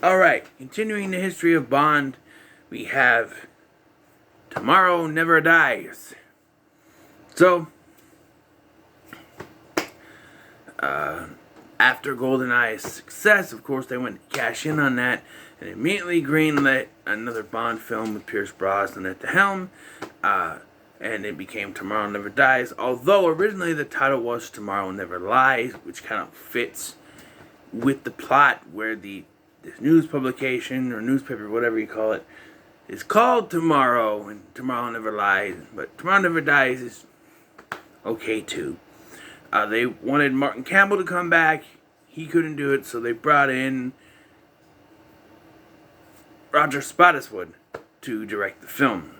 Alright, continuing the history of Bond, we have Tomorrow Never Dies. So, after GoldenEye's success, of course, they went to cash in on that and immediately greenlit another Bond film with Pierce Brosnan at the helm, and it became Tomorrow Never Dies, although originally the title was Tomorrow Never Lies, which kind of fits with the plot where this news publication or newspaper, whatever you call it, is called Tomorrow, and Tomorrow Never Lies, but Tomorrow Never Dies is okay too. They wanted Martin Campbell to come back. He couldn't do it, so they brought in Roger Spottiswoode to direct the film.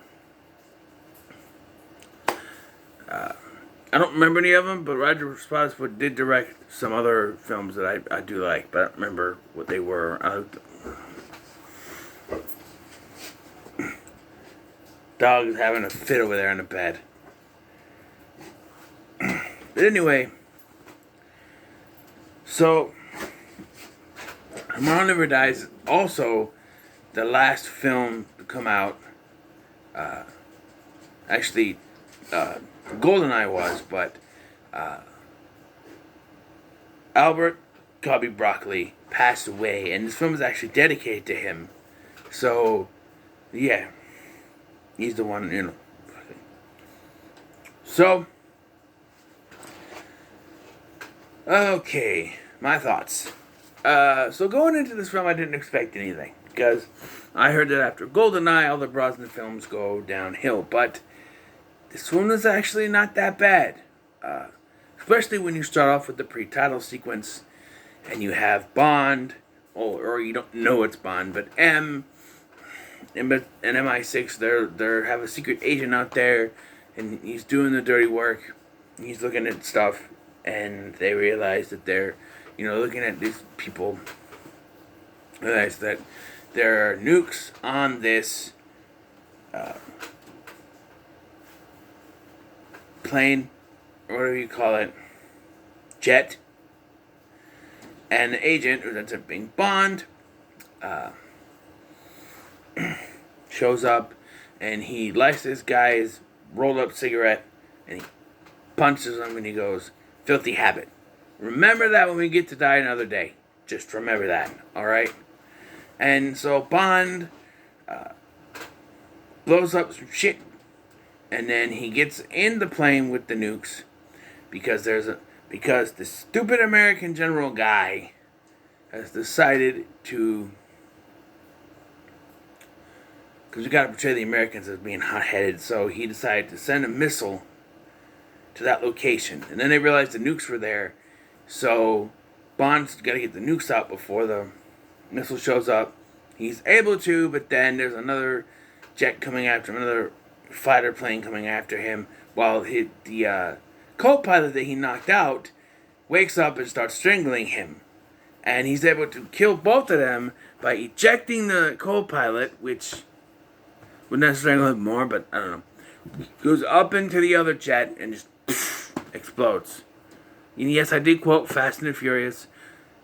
I don't remember any of them, but Roger Spottiswoode did direct some other films that I do like, but I don't remember what they were. Dog is having a fit over there in the bed. But anyway, so Tomorrow Never Dies is also the last film to come out. Actually, GoldenEye was, but Albert Cobby Broccoli passed away, and this film is actually dedicated to him. So, yeah, he's the one, So, okay, my thoughts. So going into this film, I didn't expect anything, because I heard that after GoldenEye, all the Brosnan films go downhill, but this one is actually not that bad. Especially when you start off with the pre-title sequence, and you have Bond, or you don't know it's Bond, but M and MI6, they have a secret agent out there, and he's doing the dirty work. He's looking at stuff, and they realize that they're, looking at these people, realize that there are nukes on this plane, or whatever you call it, jet, and the agent, who ends up being Bond, shows up, and he lights this guy's rolled up cigarette, and he punches him, and he goes, "Filthy habit. Remember that when we get to die another day. Just remember that, alright?" And so Bond blows up some shit, and then he gets in the plane with the nukes, because the stupid American general guy has decided to, because we gotta portray the Americans as being hot-headed, so he decided to send a missile to that location. And then they realized the nukes were there, so Bond's gotta get the nukes out before the missile shows up. He's able to, but then there's another jet coming after him, another fighter plane coming after him, while the co-pilot that he knocked out wakes up and starts strangling him. And he's able to kill both of them by ejecting the co-pilot, which would not strangle him more, but I don't know. Goes up into the other jet and just explodes. And yes, I did quote Fast and the Furious.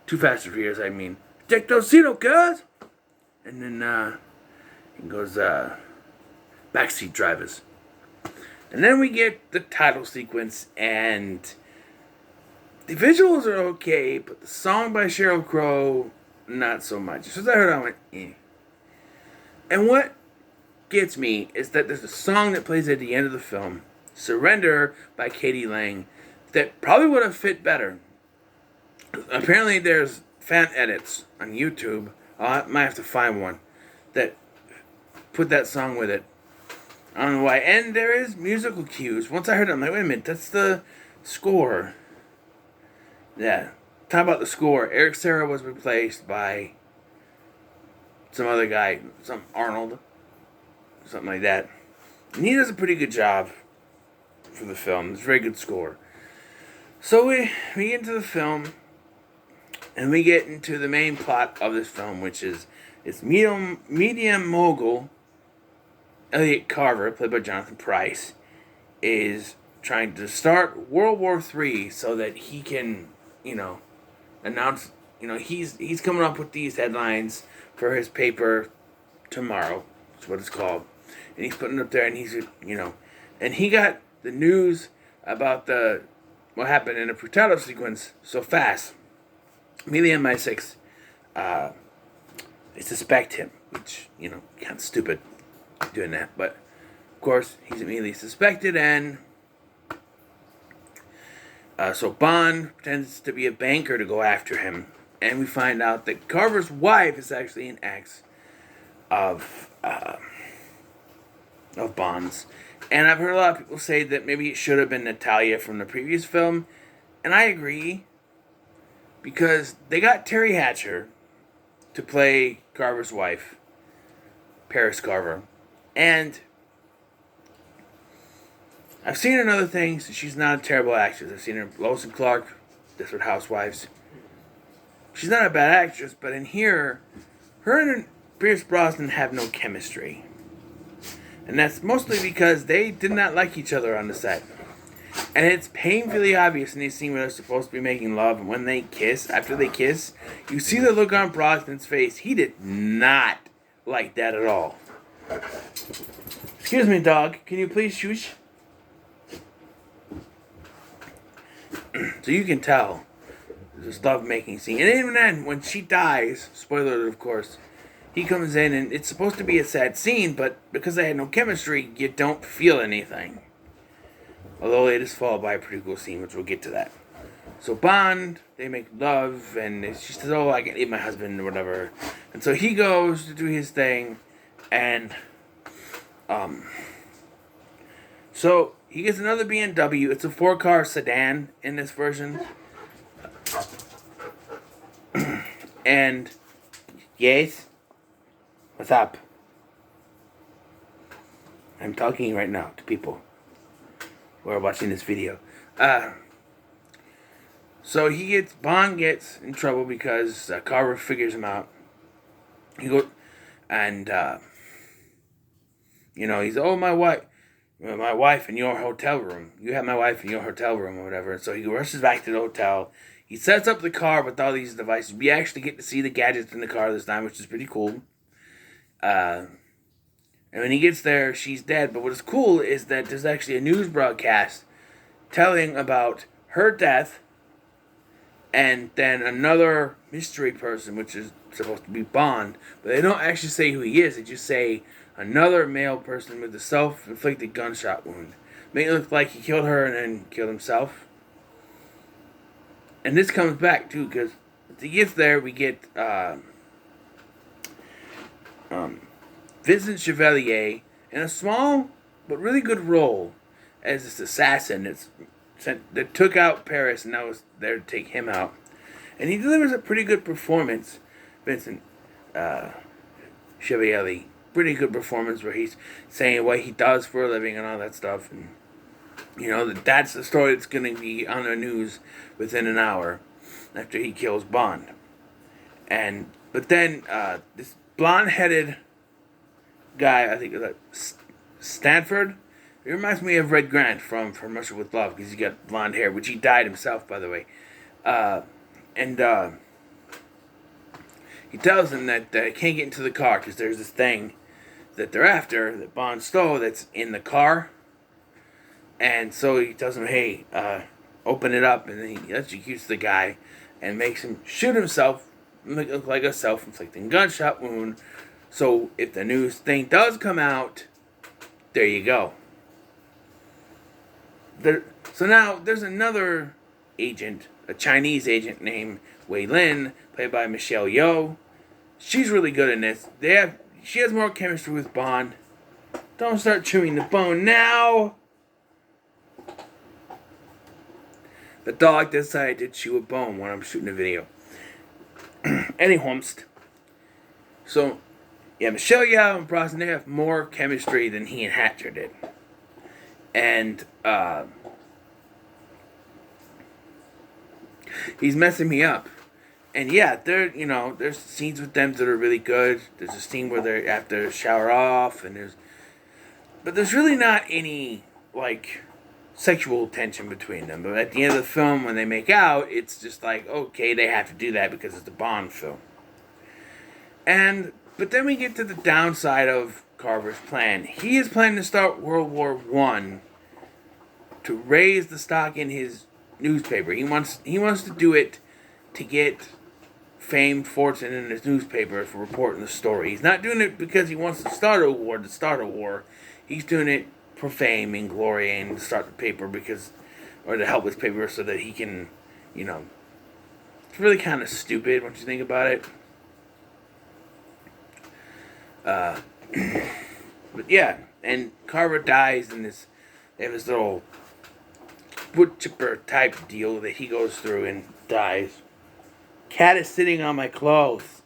Too Fast and Furious, I mean. Dictocito, cuz! And then, he goes, Backseat Drivers. And then we get the title sequence, and the visuals are okay, but the song by Sheryl Crow, not so much. As soon as I heard it, I went, eh. And what gets me is that there's a song that plays at the end of the film, Surrender by Katie Lang, that probably would have fit better. Apparently there's fan edits on YouTube, I might have to find one, that put that song with it. I don't know why. And there is musical cues. Once I heard it, I'm like, wait a minute, that's the score. Yeah. Talk about the score. Eric Serra was replaced by some other guy, some Arnold, something like that. And he does a pretty good job for the film. It's a very good score. So we get into the film, and we get into the main plot of this film, which is it's medium mogul Elliot Carver, played by Jonathan Pryce, is trying to start World War III so that he can, announce he's coming up with these headlines for his paper tomorrow. That's what it's called. And he's putting it up there, and and he got the news about what happened in the Frutado sequence so fast. Immediately on MI6, they suspect him, which, kind of stupid doing that. But, of course, he's immediately suspected, and so Bond pretends to be a banker to go after him. And we find out that Carver's wife is actually an ex of Bond's. And I've heard a lot of people say that maybe it should have been Natalia from the previous film. And I agree, because they got Terry Hatcher to play Carver's wife, Paris Carver. And I've seen her in other things. She's not a terrible actress. I've seen her in Lois and Clark, Desperate Housewives. She's not a bad actress, but in here, her and Pierce Brosnan have no chemistry. And that's mostly because they did not like each other on the set. And it's painfully obvious in these scenes where they're supposed to be making love, and when they kiss, after they kiss, you see the look on Brosnan's face. He did not like that at all. Excuse me, dog. Can you please shush? So you can tell there's a love-making scene. And even then, when she dies, spoiler alert, of course, he comes in, and it's supposed to be a sad scene, but because they had no chemistry, you don't feel anything. Although it is followed by a pretty cool scene, which we'll get to that. So Bond, they make love, and she says, "Oh, I can eat my husband," or whatever. And so he goes to do his thing, and so he gets another BMW. It's a 4-car sedan in this version. And yes, what's up? I'm talking right now to people who are watching this video. So Bond gets in trouble because Carver figures him out. He goes, and he's, "Oh, my wife in your hotel room. You have my wife in your hotel room," or whatever. And so he rushes back to the hotel. He sets up the car with all these devices. We actually get to see the gadgets in the car this time, which is pretty cool. And when he gets there, she's dead. But what is cool is that there's actually a news broadcast telling about her death, and then another mystery person, which is supposed to be Bond. But they don't actually say who he is. They just say another male person with a self-inflicted gunshot wound. Make it look like he killed her and then killed himself. And this comes back, too, because to get there, we get Vincent Chevalier in a small but really good role as this assassin that took out Paris and now was there to take him out. And he delivers a pretty good performance, Vincent Chevalier. Pretty good performance where he's saying what he does for a living and all that stuff. And that's the story that's going to be on the news within an hour after he kills Bond. But then this blonde-headed guy, I think Stanford, it reminds me of Red Grant from Russia with Love, because he's got blonde hair, which he dyed himself, by the way. He tells him that he can't get into the car because there's this thing that they're after, that Bond stole, that's in the car. And so he tells him, "Hey, open it up," and then he electrocutes the guy and makes him shoot himself, look like a self-inflicting gunshot wound. So if the news thing does come out, there you go. So now there's another agent, a Chinese agent named Wei Lin, played by Michelle Yeoh. She's really good in this. She has more chemistry with Bond. Don't start chewing the bone now. The dog decided to chew a bone when I'm shooting a video. Anyways, so yeah, Michelle Yeoh and Brosnan, they have more chemistry than he and Hatcher did. And he's messing me up. And yeah, there's scenes with them that are really good. There's a scene where they have to shower off, but there's really not any sexual tension between them. But at the end of the film, when they make out, it's just like, okay, they have to do that because it's a Bond film. But then we get to the downside of Carver's plan. He is planning to start World War I to raise the stock in his newspaper. He wants to do it to get fame, fortune in his newspaper for reporting the story. He's not doing it because he wants to start a war. He's doing it for fame and glory and to start the paper or to help his paper so that he can, it's really kind of stupid once you think about it. But yeah, and Carver dies in they have this little wood chipper type deal that he goes through and dies. Cat is sitting on my clothes.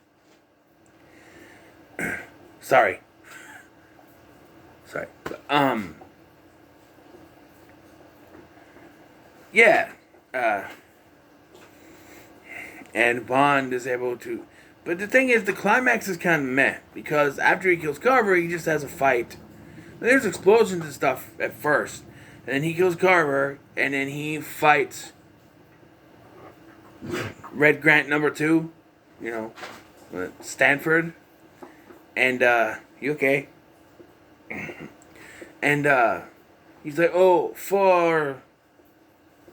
Sorry. But, yeah. And Bond is able to... But the thing is, the climax is kind of meh. Because after he kills Carver, he just has a fight. There's explosions and stuff at first. And then he kills Carver, and then he fights Red Grant number 2, Stanford. And, you okay? And, he's like, oh, for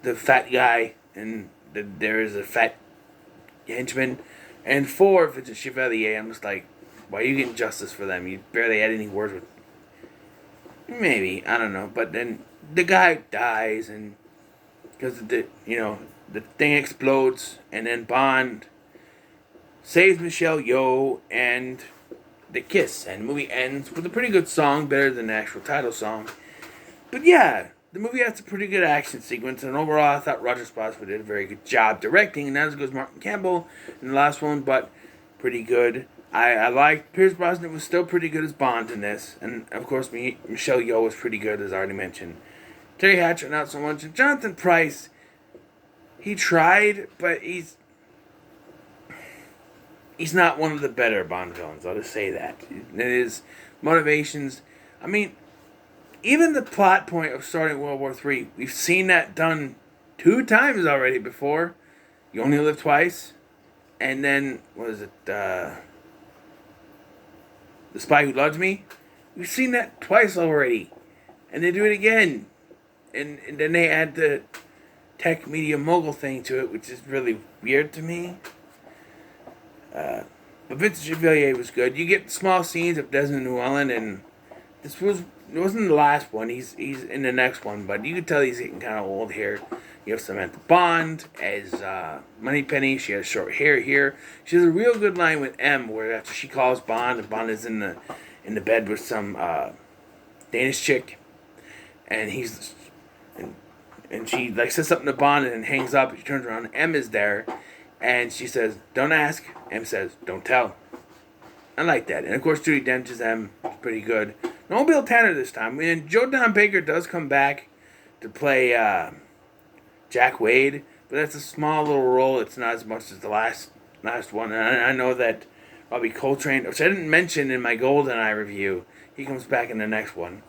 the fat guy, and there is a fat henchman, and for Vincent Chevalier. I'm just like, why are you getting justice for them? You barely had any words with... Maybe, I don't know. But then the guy dies, and because the thing explodes, and then Bond saves Michelle Yeoh, and they kiss, and the movie ends with a pretty good song, better than the actual title song. But yeah, the movie has a pretty good action sequence, and overall I thought Roger Spottiswoode did a very good job directing, and not as good as Martin Campbell in the last one, but pretty good. I liked Pierce Brosnan was still pretty good as Bond in this, and of course Michelle Yeoh was pretty good, as I already mentioned. Terry Hatcher not so much, and Jonathan Pryce, he tried, but he's not one of the better Bond villains, I'll just say that. His motivations, I mean, even the plot point of starting World War III, we've seen that done 2 times already before. You Only Live Twice, and then, what is it, The Spy Who Loved Me? We've seen that twice already, and they do it again. And then they add the tech media mogul thing to it, which is really weird to me. But Vincent Chevalier was good. You get small scenes of Desmond Llewellyn, and it wasn't the last one. He's in the next one, but you can tell he's getting kind of old here. You have Samantha Bond as Moneypenny. She has short hair here. She has a real good line with M, where after she calls Bond, and Bond is in the bed with some Danish chick, and she like says something to Bond and then hangs up. She turns around, M is there, and she says, "Don't ask." M says, "Don't tell." I like that. And of course, Judi Dench is M. It's pretty good. No Bill Tanner this time. And Joe Don Baker does come back to play Jack Wade, but that's a small little role. It's not as much as the last one. And I know that Robbie Coltrane, which I didn't mention in my GoldenEye review, he comes back in the next one.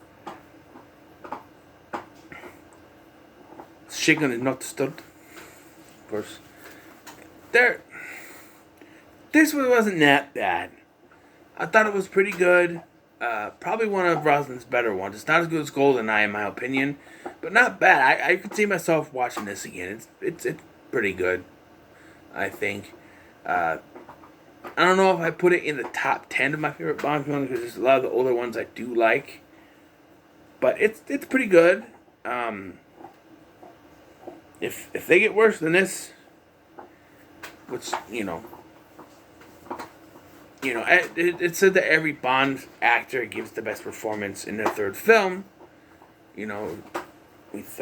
Shaken is not stood. Of course. This one wasn't that bad. I thought it was pretty good. Probably one of Brosnan's better ones. It's not as good as GoldenEye in my opinion, but not bad. I could see myself watching this again. It's pretty good, I think. I don't know if I put it in the top 10 of my favorite Bond films because there's a lot of the older ones I do like, but it's pretty good. If they get worse than this, which it said that every Bond actor gives the best performance in their third film. With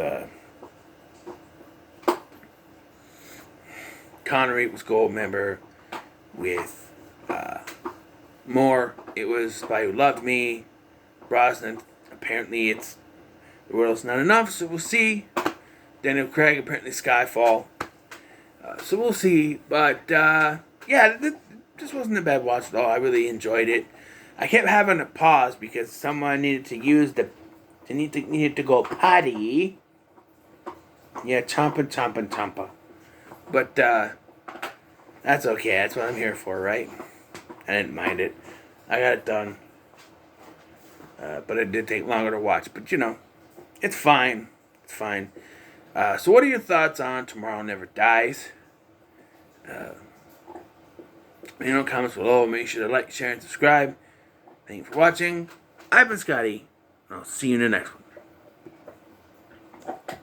Connery, it was Goldmember. With Moore, it was Spy Who Loved Me. Brosnan, apparently it's The World's Not Enough, so we'll see. Daniel Craig, apparently Skyfall. So we'll see. But, yeah, this wasn't a bad watch at all. I really enjoyed it. I kept having to pause because someone needed to use needed to go potty. Yeah, chompa. But that's okay. That's what I'm here for, right? I didn't mind it. I got it done. But it did take longer to watch. But it's fine. It's fine. So what are your thoughts on Tomorrow Never Dies? Comments below. Make sure to like, share, and subscribe. Thank you for watching. I've been Scotty. I'll see you in the next one.